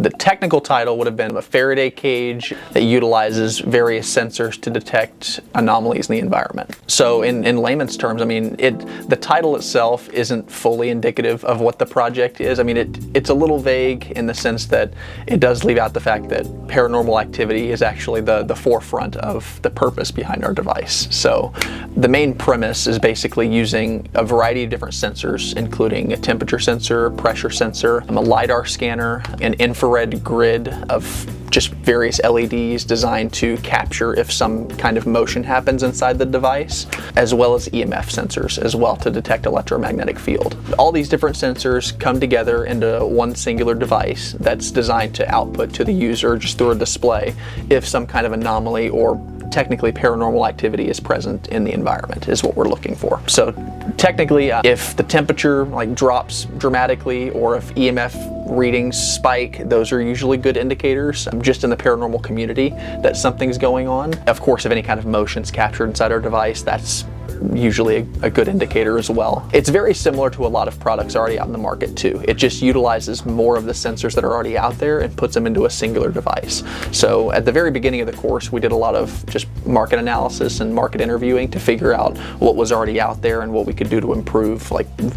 The technical title would have been a Faraday cage that utilizes various sensors to detect anomalies in the environment. So in layman's terms, I mean, the title itself isn't fully indicative of what the project is. I mean, it's a little vague in the sense that it does leave out the fact that paranormal activity is actually the forefront of the purpose behind our device. So the main premise is basically using a variety of different sensors, including a temperature sensor, pressure sensor, a LiDAR scanner, an infrared grid of just various LEDs designed to capture if some kind of motion happens inside the device, as well as EMF sensors as well to detect electromagnetic field. All these different sensors come together into one singular device that's designed to output to the user just through a display if some kind of anomaly or technically paranormal activity is present in the environment is what we're looking for. So technically, if the temperature drops dramatically or if EMF readings spike, those are usually good indicators just in the paranormal community that something's going on. Of course, if any kind of motion's captured inside our device, that's usually a good indicator as well. It's very similar to a lot of products already out in the market too. It just utilizes more of the sensors that are already out there and puts them into a singular device. So at the very beginning of the course, we did a lot of just market analysis and market interviewing to figure out what was already out there and what we could do to improve,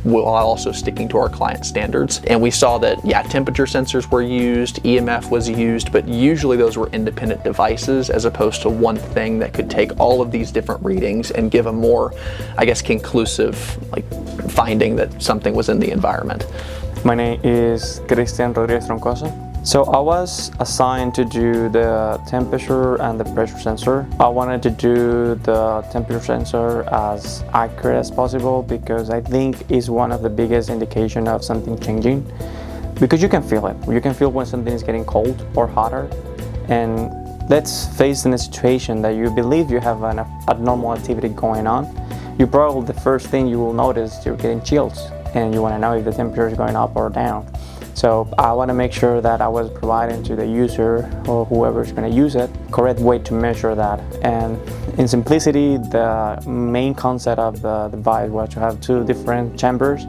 while also sticking to our client standards. And we saw that, yeah, temperature sensors were used, EMF was used, but usually those were independent devices as opposed to one thing that could take all of these different readings and give a more, I guess, conclusive finding that something was in the environment. My name is Cristian Rodriguez Troncoso. So I was assigned to do the temperature and the pressure sensor. I wanted to do the temperature sensor as accurate as possible because I think it's one of the biggest indication of something changing, because you can feel it. You can feel when something is getting cold or hotter. And let's face in a situation that you believe you have an abnormal activity going on. You probably, the first thing you will notice, you're getting chills and you want to know if the temperature is going up or down. So I want to make sure that I was providing to the user or whoever is going to use it correct way to measure that. And in simplicity, the main concept of the device was to have two different chambers.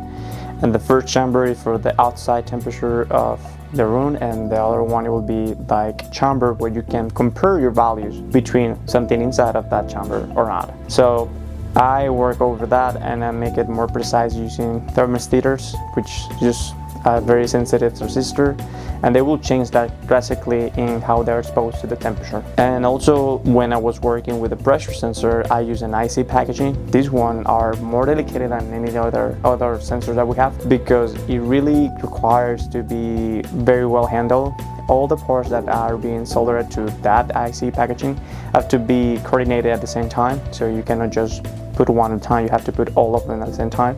And the first chamber is for the outside temperature of the room, and the other one, it will be like chamber where you can compare your values between something inside of that chamber or not. So I work over that and I make it more precise using thermistors, which just a very sensitive resistor, and they will change that drastically in how they're exposed to the temperature. And also, when I was working with the pressure sensor, I use an IC packaging. These ones are more delicate than any other sensors that we have because it really requires to be very well handled. All the parts that are being soldered to that IC packaging have to be coordinated at the same time, so you cannot just put one at a time, you have to put all of them at the same time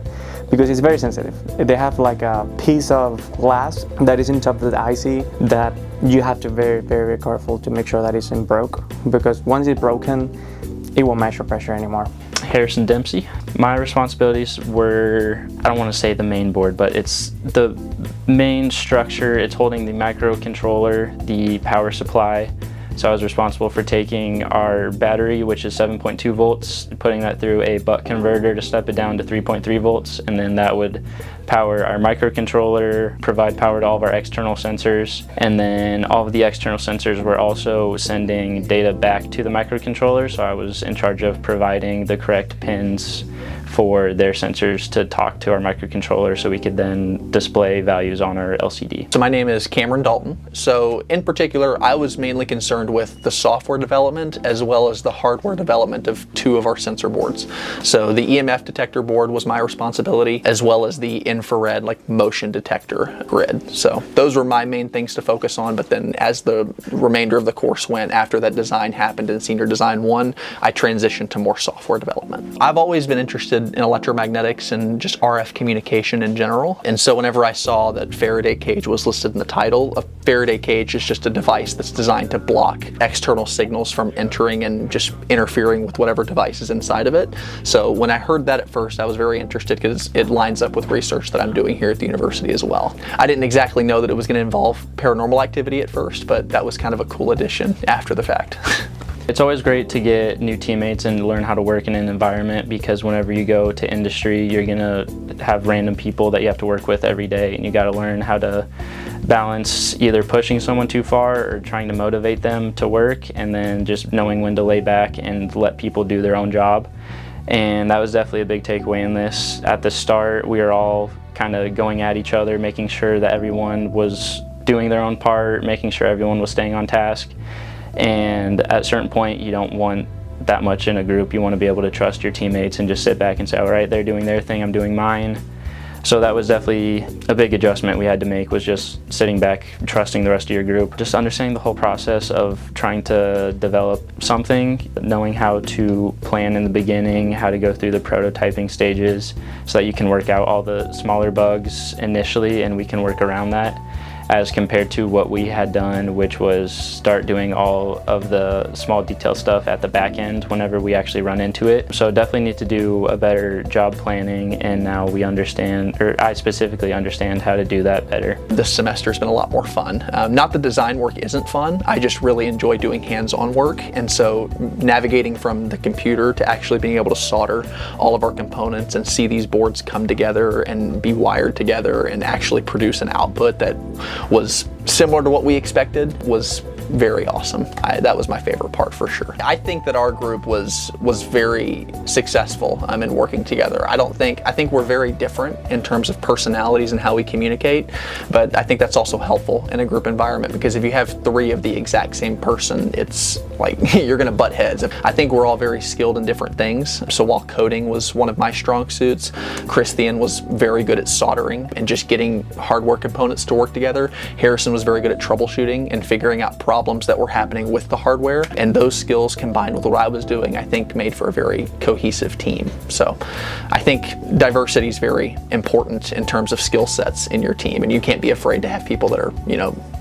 because it's very sensitive. They have like a piece of glass that is on top of the IC that you have to be very, very careful to make sure that it isn't broke, because once it's broken, it won't measure pressure anymore. Harrison Dempsey. My responsibilities were, I don't want to say the main board, but it's the main structure. It's holding the microcontroller, the power supply. So I was responsible for taking our battery, which is 7.2 volts, putting that through a buck converter to step it down to 3.3 volts, and then that would power our microcontroller, provide power to all of our external sensors, and then all of the external sensors were also sending data back to the microcontroller, so I was in charge of providing the correct pins for their sensors to talk to our microcontroller so we could then display values on our LCD. So my name is Cameron Dalton. So in particular, I was mainly concerned with the software development as well as the hardware development of two of our sensor boards. So the EMF detector board was my responsibility, as well as the infrared motion detector grid. So those were my main things to focus on, but then as the remainder of the course went, after that design happened in Senior Design 1, I transitioned to more software development. I've always been interested in electromagnetics and just RF communication in general. And so whenever I saw that Faraday cage was listed in the title, a Faraday cage is just a device that's designed to block external signals from entering and just interfering with whatever device is inside of it. So when I heard that at first, I was very interested because it lines up with research that I'm doing here at the university as well. I didn't exactly know that it was going to involve paranormal activity at first, but that was kind of a cool addition after the fact. It's always great to get new teammates and learn how to work in an environment, because whenever you go to industry, you're gonna have random people that you have to work with every day, and you gotta learn how to balance either pushing someone too far or trying to motivate them to work, and then just knowing when to lay back and let people do their own job. And that was definitely a big takeaway in this. At the start, we were all kind of going at each other, making sure that everyone was doing their own part, making sure everyone was staying on task. And at a certain point, you don't want that much in a group. You want to be able to trust your teammates and just sit back and say, all right, they're doing their thing, I'm doing mine. So that was definitely a big adjustment we had to make, was just sitting back, trusting the rest of your group, just understanding the whole process of trying to develop something, knowing how to plan in the beginning, how to go through the prototyping stages so that you can work out all the smaller bugs initially and we can work around that, as compared to what we had done, which was start doing all of the small detail stuff at the back end whenever we actually run into it. So definitely need to do a better job planning, and now we understand, or I specifically understand, how to do that better. This semester's been a lot more fun. Not that design work isn't fun, I just really enjoy doing hands-on work, and so navigating from the computer to actually being able to solder all of our components and see these boards come together and be wired together and actually produce an output that was similar to what we expected was very awesome. That was my favorite part for sure. I think that our group was very successful in working together. I think we're very different in terms of personalities and how we communicate, but I think that's also helpful in a group environment, because if you have three of the exact same person, it's like you're gonna butt heads. I think we're all very skilled in different things. So while coding was one of my strong suits, Christian was very good at soldering and just getting hardware components to work together. Harrison was very good at troubleshooting and figuring out problems that were happening with the hardware, and those skills combined with what I was doing, I think made for a very cohesive team. So I think diversity is very important in terms of skill sets in your team, and you can't be afraid to have people that are,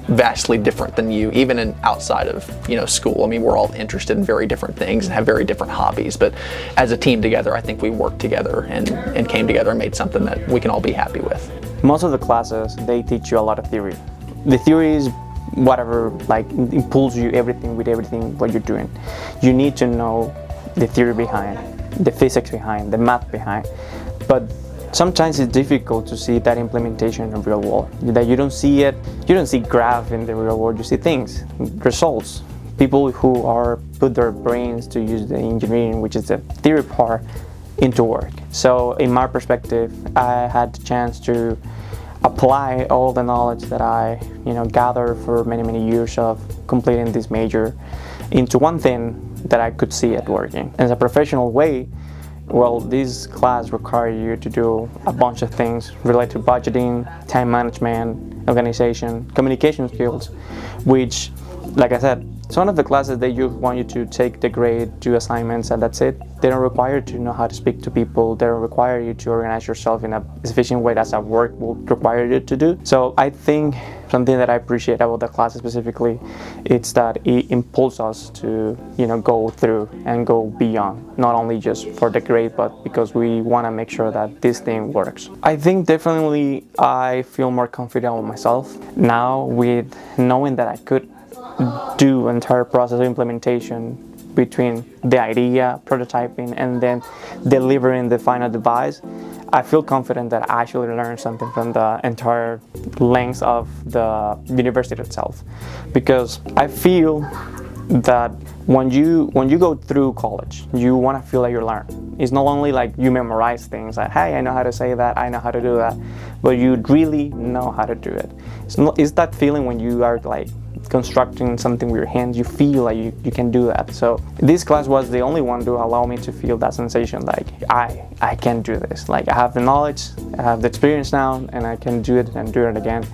vastly different than you, even outside of, school. I mean, we're all interested in very different things and have very different hobbies, but as a team together, I think we worked together and came together and made something that we can all be happy with. Most of the classes, they teach you a lot of theory. The theory is whatever impulse you with everything what you're doing. You need to know the theory behind, the physics behind, the math behind. But sometimes it's difficult to see that implementation in the real world. That you don't see it, you don't see graph in the real world, you see things, results. People who are put their brains to use the engineering, which is the theory part, into work. So in my perspective, I had the chance to apply all the knowledge that I gathered for many years of completing this major into one thing that I could see it working. As a professional way, well, this class requires you to do a bunch of things related to budgeting, time management, organization, communication skills, which, like I said, some of the classes they just want you to take the grade, do assignments, and that's it. They don't require you to know how to speak to people. They don't require you to organize yourself in a efficient way that work will require you to do. So I think something that I appreciate about the class specifically, it's that it impulses us to go through and go beyond, not only just for the grade, but because we want to make sure that this thing works. I think definitely I feel more confident with myself now, with knowing that I could do entire process of implementation between the idea, prototyping, and then delivering the final device. I feel confident that I actually learned something from the entire length of the university itself, because I feel that when you go through college, you want to feel like you learn. It's not only like you memorize things like, hey, I know how to say that, I know how to do that, but you really know how to do it. It's that feeling when you are constructing something with your hands, you feel like you can do that. So this class was the only one to allow me to feel that sensation, like I can do this. I have the knowledge, I have the experience now, and I can do it and do it again.